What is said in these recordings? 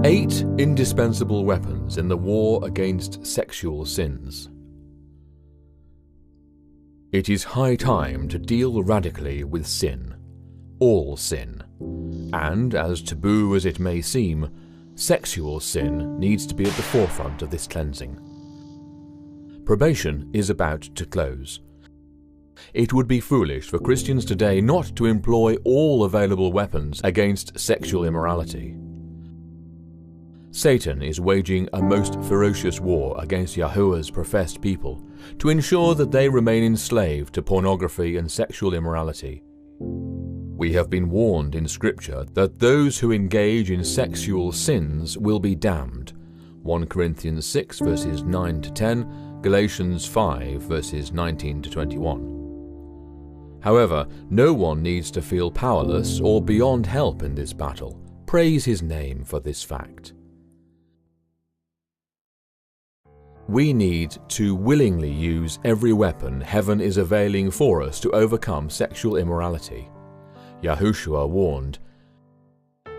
8 indispensable weapons in the war against sexual sins. It is high time to deal radically with sin, all sin, and, as taboo as it may seem, sexual sin needs to be at the forefront of this cleansing. Probation is about to close. It would be foolish for Christians today not to employ all available weapons against sexual immorality. Satan is waging a most ferocious war against Yahuwah's professed people to ensure that they remain enslaved to pornography and sexual immorality. We have been warned in Scripture that those who engage in sexual sins will be damned. 1 Corinthians 6 verses 9 to 10, Galatians 5 verses 19 to 21. However, no one needs to feel powerless or beyond help in this battle. Praise His name for this fact. We need to willingly use every weapon heaven is availing for us to overcome sexual immorality. Yahushua warned,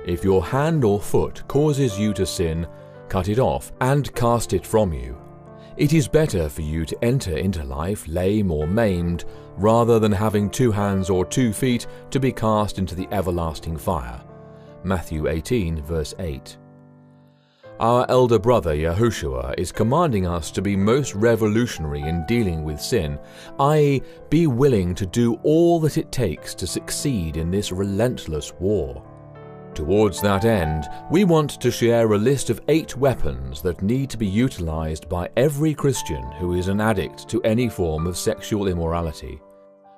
"If your hand or foot causes you to sin, cut it off and cast it from you. It is better for you to enter into life lame or maimed, rather than having 2 hands or 2 feet to be cast into the everlasting fire." Matthew 18 verse 8. Our elder brother Yahushua is commanding us to be most revolutionary in dealing with sin, i.e., be willing to do all that it takes to succeed in this relentless war. Towards that end, we want to share a list of 8 weapons that need to be utilized by every Christian who is an addict to any form of sexual immorality.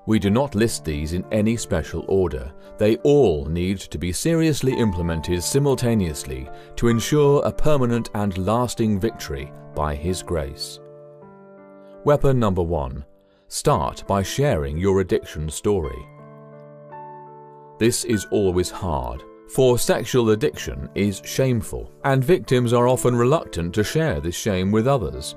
We do not list these in any special order. They all need to be seriously implemented simultaneously to ensure a permanent and lasting victory by His grace. Weapon number 1. Start by sharing your addiction story. This is always hard, for sexual addiction is shameful, and victims are often reluctant to share this shame with others.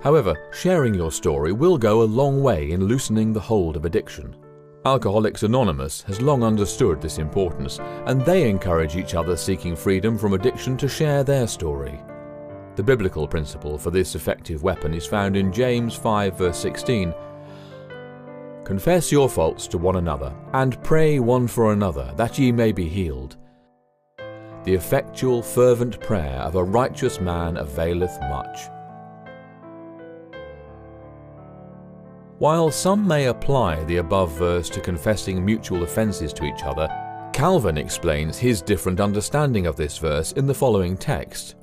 However, sharing your story will go a long way in loosening the hold of addiction. Alcoholics Anonymous has long understood this importance, and they encourage each other seeking freedom from addiction to share their story. The biblical principle for this effective weapon is found in James 5 verse 16. "Confess your faults to one another, and pray one for another, that ye may be healed. The effectual fervent prayer of a righteous man availeth much." While some may apply the above verse to confessing mutual offences to each other, Calvin explains his different understanding of this verse in the following text.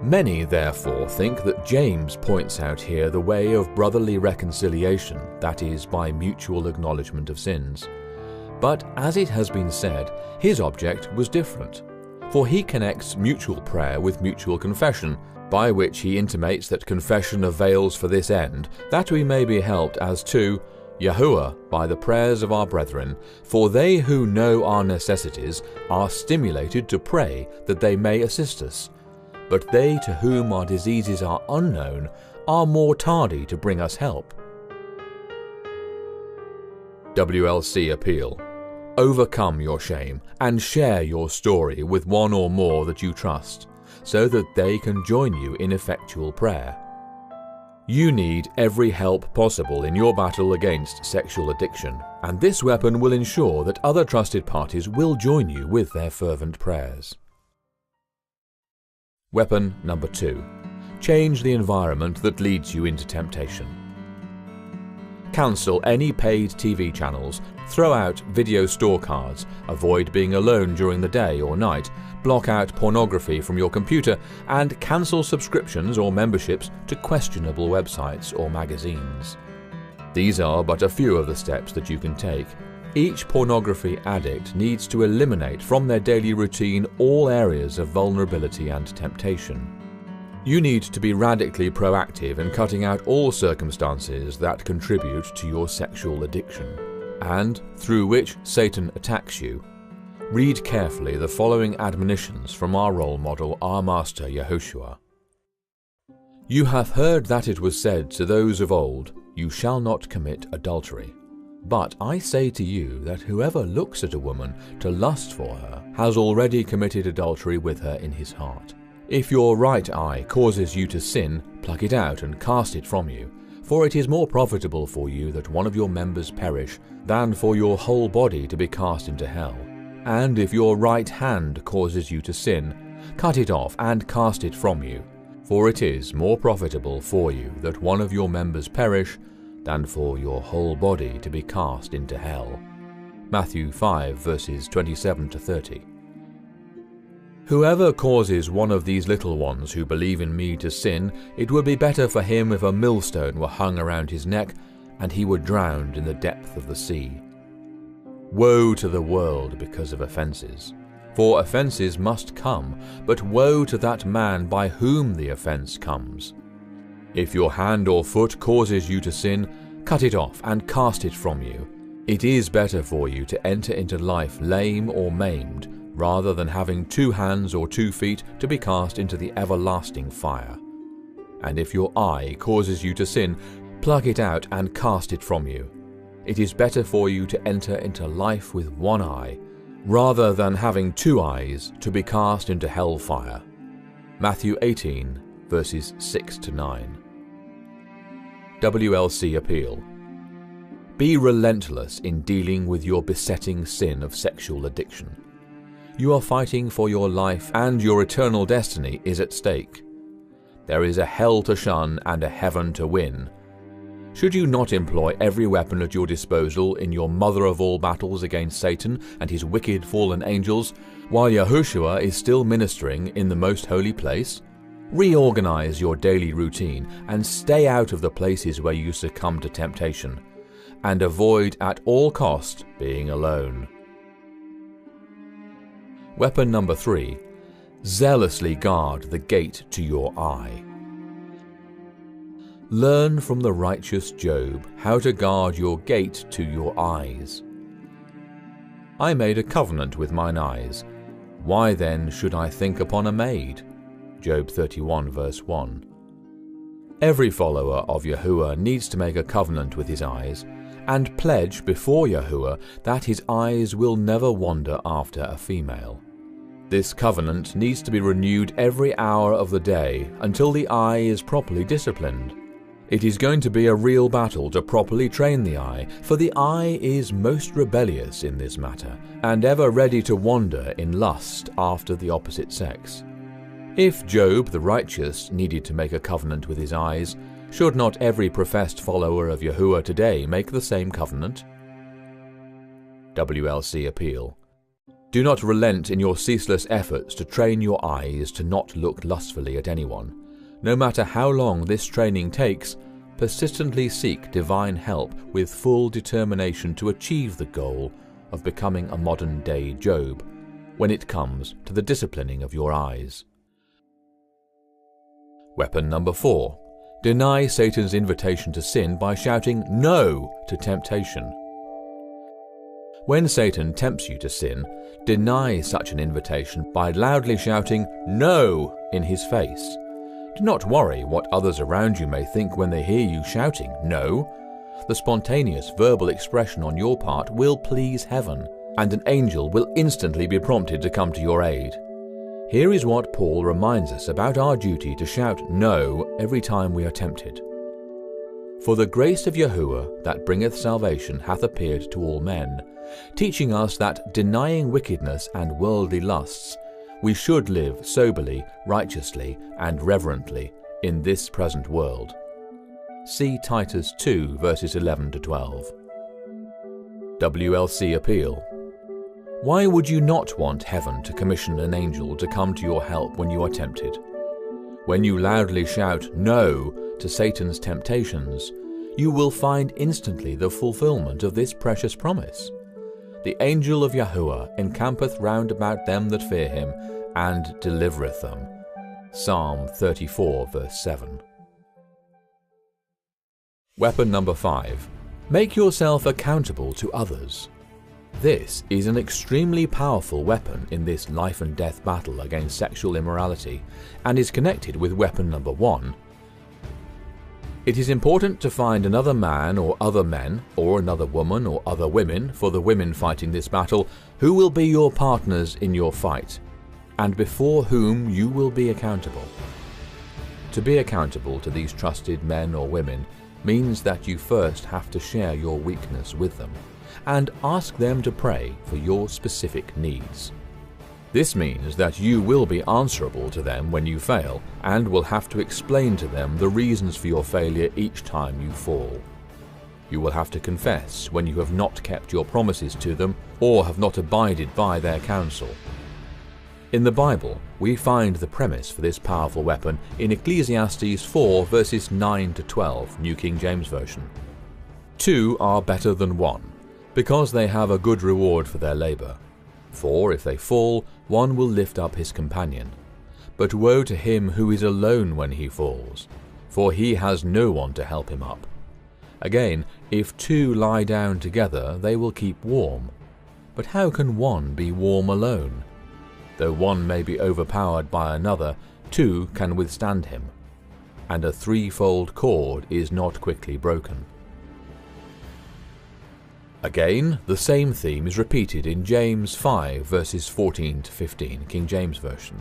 Many therefore think that James points out here the way of brotherly reconciliation, that is, by mutual acknowledgement of sins. But as it has been said, his object was different, for he connects mutual prayer with mutual confession, by which he intimates that confession avails for this end, that we may be helped as to Yahuwah by the prayers of our brethren, for they who know our necessities are stimulated to pray that they may assist us. But they to whom our diseases are unknown are more tardy to bring us help. WLC Appeal. Overcome your shame and share your story with one or more that you trust, so that they can join you in effectual prayer. You need every help possible in your battle against sexual addiction, and this weapon will ensure that other trusted parties will join you with their fervent prayers. Weapon number 2. Change the environment that leads you into temptation. Cancel any paid TV channels, throw out video store cards, avoid being alone during the day or night, block out pornography from your computer, and cancel subscriptions or memberships to questionable websites or magazines. These are but a few of the steps that you can take. Each pornography addict needs to eliminate from their daily routine all areas of vulnerability and temptation. You need to be radically proactive in cutting out all circumstances that contribute to your sexual addiction, and through which Satan attacks you. Read carefully the following admonitions from our role model, our Master Yahushua. You have heard that it was said to those of old, "You shall not commit adultery." But I say to you that whoever looks at a woman to lust for her has already committed adultery with her in his heart. If your right eye causes you to sin, pluck it out and cast it from you. For it is more profitable for you that one of your members perish than for your whole body to be cast into hell. And if your right hand causes you to sin, cut it off and cast it from you. For it is more profitable for you that one of your members perish than for your whole body to be cast into hell. Matthew 5 verses 27 to 30. Whoever causes one of these little ones who believe in me to sin, it would be better for him if a millstone were hung around his neck and he were drowned in the depth of the sea. Woe to the world because of offences. For offences must come, but woe to that man by whom the offence comes. If your hand or foot causes you to sin, cut it off and cast it from you. It is better for you to enter into life lame or maimed, rather than having 2 hands or 2 feet to be cast into the everlasting fire. And if your eye causes you to sin, pluck it out and cast it from you. It is better for you to enter into life with 1 eye, rather than having 2 eyes to be cast into hell fire. Matthew 18 verses 6 to 9. WLC Appeal. Be relentless in dealing with your besetting sin of sexual addiction. You are fighting for your life and your eternal destiny is at stake. There is a hell to shun and a heaven to win. Should you not employ every weapon at your disposal in your mother of all battles against Satan and his wicked fallen angels, while Yahushua is still ministering in the most holy place? Reorganize your daily routine and stay out of the places where you succumb to temptation, and avoid at all cost being alone. Weapon number 3. Zealously guard the gate to your eye. Learn from the righteous Job how to guard your gate to your eyes. I made a covenant with mine eyes. Why then should I think upon a maid? Job 31 verse 1. Every follower of Yahuwah needs to make a covenant with his eyes and pledge before Yahuwah that his eyes will never wander after a female. This covenant needs to be renewed every hour of the day until the eye is properly disciplined. It is going to be a real battle to properly train the eye, for the eye is most rebellious in this matter, and ever ready to wander in lust after the opposite sex. If Job the righteous needed to make a covenant with his eyes, should not every professed follower of Yahuwah today make the same covenant? WLC Appeal. Do not relent in your ceaseless efforts to train your eyes to not look lustfully at anyone. No matter how long this training takes, persistently seek divine help with full determination to achieve the goal of becoming a modern-day Job when it comes to the disciplining of your eyes. Weapon number 4. Deny Satan's invitation to sin by shouting "No" to temptation. When Satan tempts you to sin, deny such an invitation by loudly shouting "No" in his face. Do not worry what others around you may think when they hear you shouting "No." The spontaneous verbal expression on your part will please heaven, and an angel will instantly be prompted to come to your aid. Here is what Paul reminds us about our duty to shout "No" every time we are tempted. For the grace of Yahuwah that bringeth salvation hath appeared to all men, teaching us that, denying wickedness and worldly lusts, we should live soberly, righteously, and reverently in this present world. See Titus 2 verses 11 to 12. WLC Appeal. Why would you not want heaven to commission an angel to come to your help when you are tempted? When you loudly shout "No" to Satan's temptations, you will find instantly the fulfillment of this precious promise. The angel of Yahuwah encampeth round about them that fear him, and delivereth them. Psalm 34 verse 7. Weapon number 5. Make yourself accountable to others. This is an extremely powerful weapon in this life and death battle against sexual immorality, and is connected with weapon number 1. It is important to find another man or other men, or another woman or other women, for the women fighting this battle, who will be your partners in your fight, and before whom you will be accountable. To be accountable to these trusted men or women means that you first have to share your weakness with them, and ask them to pray for your specific needs. This means that you will be answerable to them when you fail, and will have to explain to them the reasons for your failure each time you fall. You will have to confess when you have not kept your promises to them or have not abided by their counsel. In the Bible, we find the premise for this powerful weapon in Ecclesiastes 4 verses 9 to 12, New King James Version. 2 are better than 1, because they have a good reward for their labor. For if they fall, one will lift up his companion. But woe to him who is alone when he falls, for he has no one to help him up. Again, if 2 lie down together, they will keep warm. But how can one be warm alone? Though one may be overpowered by another, 2 can withstand him. And a threefold cord is not quickly broken. Again, the same theme is repeated in James 5 verses 14 to 15, King James Version.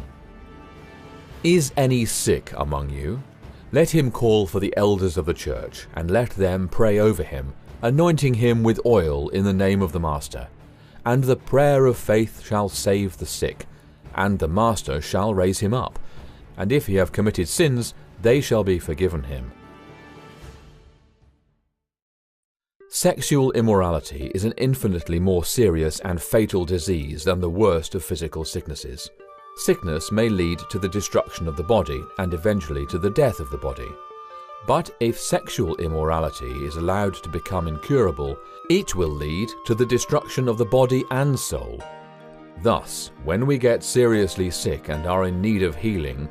Is any sick among you? Let him call for the elders of the church, and let them pray over him, anointing him with oil in the name of the Master. And the prayer of faith shall save the sick, and the Master shall raise him up. And if he have committed sins, they shall be forgiven him. Sexual immorality is an infinitely more serious and fatal disease than the worst of physical sicknesses. Sickness may lead to the destruction of the body and eventually to the death of the body. But if sexual immorality is allowed to become incurable, it will lead to the destruction of the body and soul. Thus, when we get seriously sick and are in need of healing,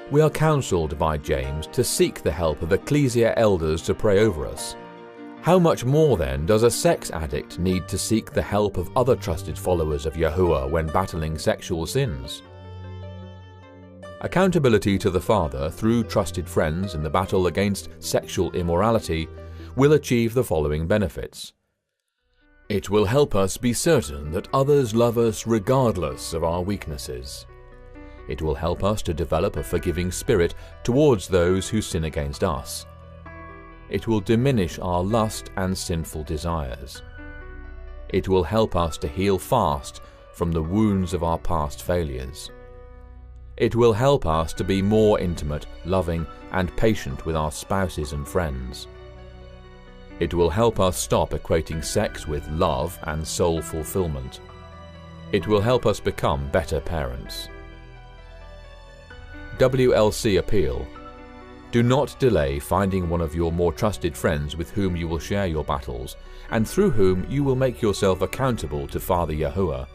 we are counseled by James to seek the help of ecclesia elders to pray over us. How much more then does a sex addict need to seek the help of other trusted followers of Yahuwah when battling sexual sins? Accountability to the Father through trusted friends in the battle against sexual immorality will achieve the following benefits. It will help us be certain that others love us regardless of our weaknesses. It will help us to develop a forgiving spirit towards those who sin against us. It will diminish our lust and sinful desires. It will help us to heal fast from the wounds of our past failures. It will help us to be more intimate, loving, and patient with our spouses and friends. It will help us stop equating sex with love and soul fulfillment. It will help us become better parents. WLC Appeal. Do not delay finding one of your more trusted friends with whom you will share your battles, and through whom you will make yourself accountable to Father Yahuwah.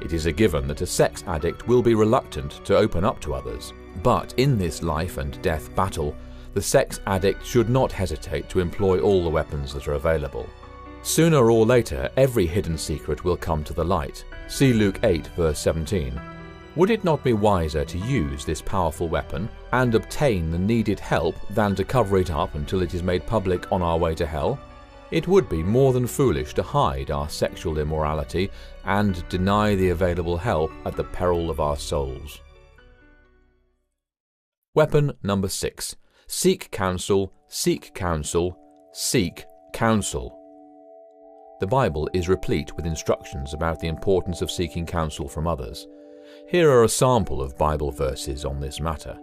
It is a given that a sex addict will be reluctant to open up to others, but in this life and death battle, the sex addict should not hesitate to employ all the weapons that are available. Sooner or later, every hidden secret will come to the light. See Luke 8 verse 17. Would it not be wiser to use this powerful weapon and obtain the needed help than to cover it up until it is made public on our way to hell? It would be more than foolish to hide our sexual immorality and deny the available help at the peril of our souls. Weapon number 6. Seek counsel, seek counsel, seek counsel. The Bible is replete with instructions about the importance of seeking counsel from others. Here are a sample of Bible verses on this matter.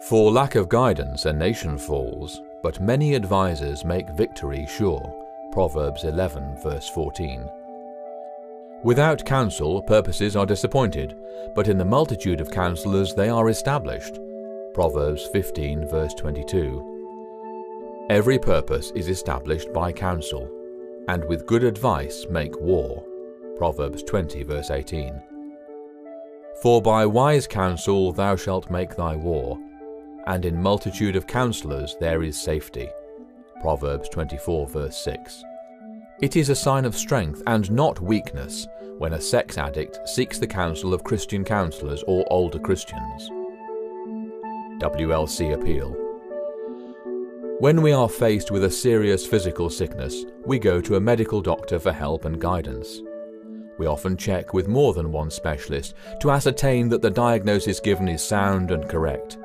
For lack of guidance a nation falls, but many advisers make victory sure. Proverbs 11 verse 14. Without counsel purposes are disappointed, but in the multitude of counselors they are established. Proverbs 15 verse 22. Every purpose is established by counsel, and with good advice make war. Proverbs 20 verse 18. For by wise counsel thou shalt make thy war, and in multitude of counselors there is safety. Proverbs 24 verse 6. It is a sign of strength and not weakness when a sex addict seeks the counsel of Christian counselors or older Christians. WLC Appeal. When we are faced with a serious physical sickness, we go to a medical doctor for help and guidance. We often check with more than one specialist to ascertain that the diagnosis given is sound and correct.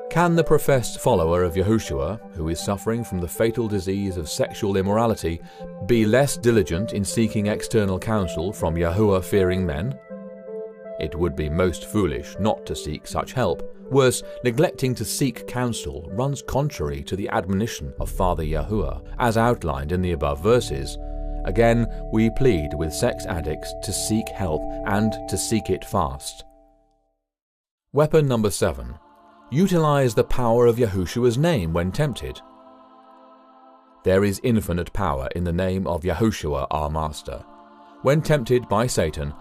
Can the professed follower of Yahushua, who is suffering from the fatal disease of sexual immorality, be less diligent in seeking external counsel from Yahuwah-fearing men? It would be most foolish not to seek such help. Worse, neglecting to seek counsel runs contrary to the admonition of Father Yahuwah, as outlined in the above verses. Again, we plead with sex addicts to seek help and to seek it fast. Weapon number 7. Utilize the power of Yahushua's name when tempted. There is infinite power in the name of Yahushua our Master. When tempted by Satan,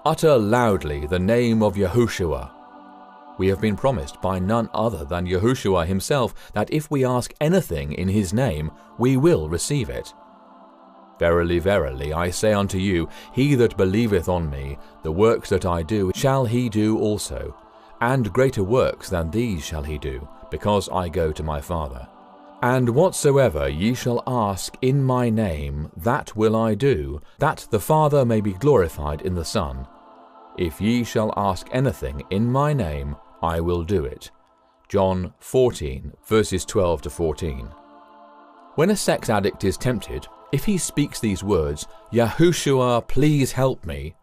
utter loudly the name of Yahushua. We have been promised by none other than Yahushua himself that if we ask anything in his name, we will receive it. Verily, verily, I say unto you, he that believeth on me, the works that I do shall he do also, and greater works than these shall he do, because I go to my Father. And whatsoever ye shall ask in my name, that will I do, that the Father may be glorified in the Son. If ye shall ask anything in my name, I will do it. John 14, verses 12 to 14. When a sex addict is tempted, if he speaks these words, Yahushua, please help me,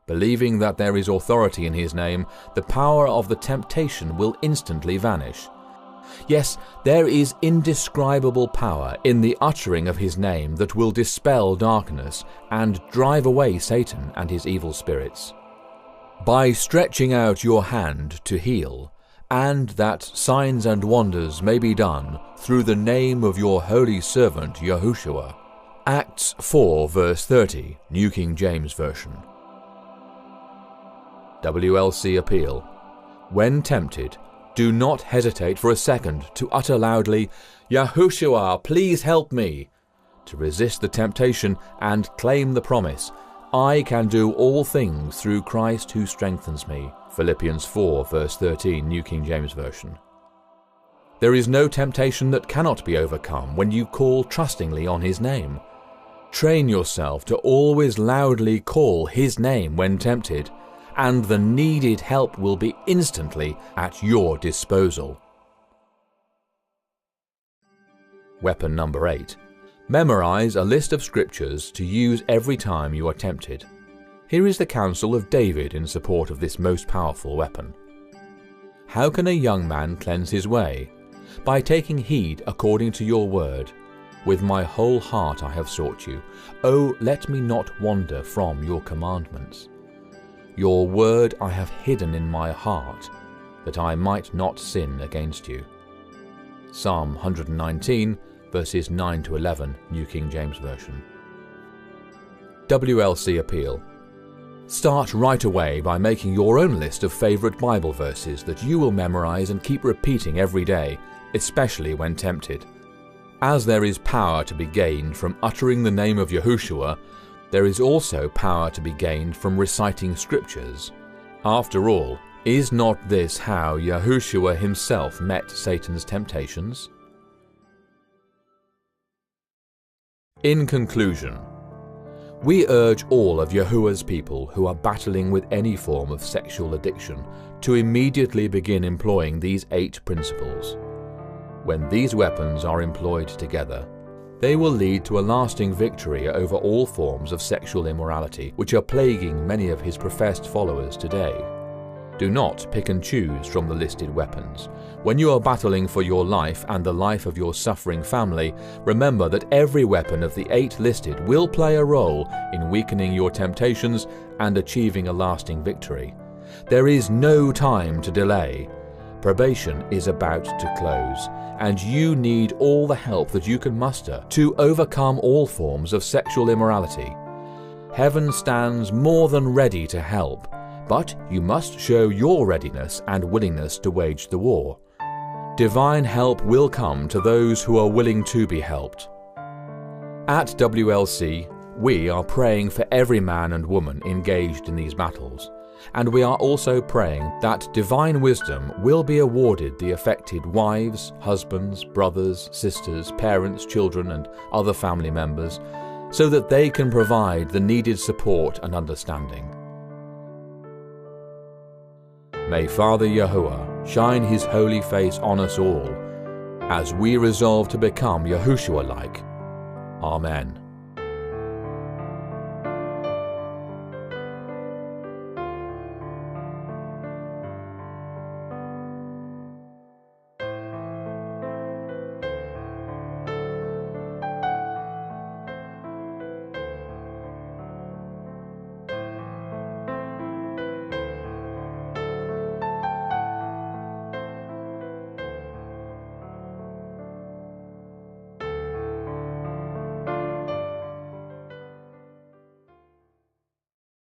believing that there is authority in his name, the power of the temptation will instantly vanish. Yes, there is indescribable power in the uttering of his name that will dispel darkness and drive away Satan and his evil spirits. By stretching out your hand to heal, and that signs and wonders may be done through the name of your holy servant Yahushua. Acts 4 verse 30, New King James Version. WLC Appeal. When tempted, do not hesitate for a second to utter loudly, Yahushua, please help me, to resist the temptation and claim the promise, I can do all things through Christ who strengthens me. Philippians 4 verse 13, New King James Version. There is no temptation that cannot be overcome when you call trustingly on his name. Train yourself to always loudly call his name when tempted, and the needed help will be instantly at your disposal. Weapon number 8. Memorize a list of scriptures to use every time you are tempted. Here is the counsel of David in support of this most powerful weapon. How can a young man cleanse his way? By taking heed according to your word. With my whole heart I have sought you. O let me not wander from your commandments. Your word I have hidden in my heart, that I might not sin against you. Psalm 119, verses 9 to 11, New King James Version. WLC Appeal. Start right away by making your own list of favorite Bible verses that you will memorize and keep repeating every day, especially when tempted. As there is power to be gained from uttering the name of Yahushua, there is also power to be gained from reciting scriptures. After all, is not this how Yahushua himself met Satan's temptations? In conclusion, we urge all of Yahuwah's people who are battling with any form of sexual addiction to immediately begin employing these 8 principles. When these weapons are employed together, they will lead to a lasting victory over all forms of sexual immorality which are plaguing many of his professed followers today. Do not pick and choose from the listed weapons. When you are battling for your life and the life of your suffering family, remember that every weapon of the 8 listed will play a role in weakening your temptations and achieving a lasting victory. There is no time to delay. Probation is about to close, and you need all the help that you can muster to overcome all forms of sexual immorality. Heaven stands more than ready to help, but you must show your readiness and willingness to wage the war. Divine help will come to those who are willing to be helped. At WLC, we are praying for every man and woman engaged in these battles, And we are also praying that divine wisdom will be awarded the affected wives, husbands, brothers, sisters, parents, children, and other family members, so that they can provide the needed support and understanding. May Father Yahuwah shine His holy face on us all, as we resolve to become Yahushua-like. Amen.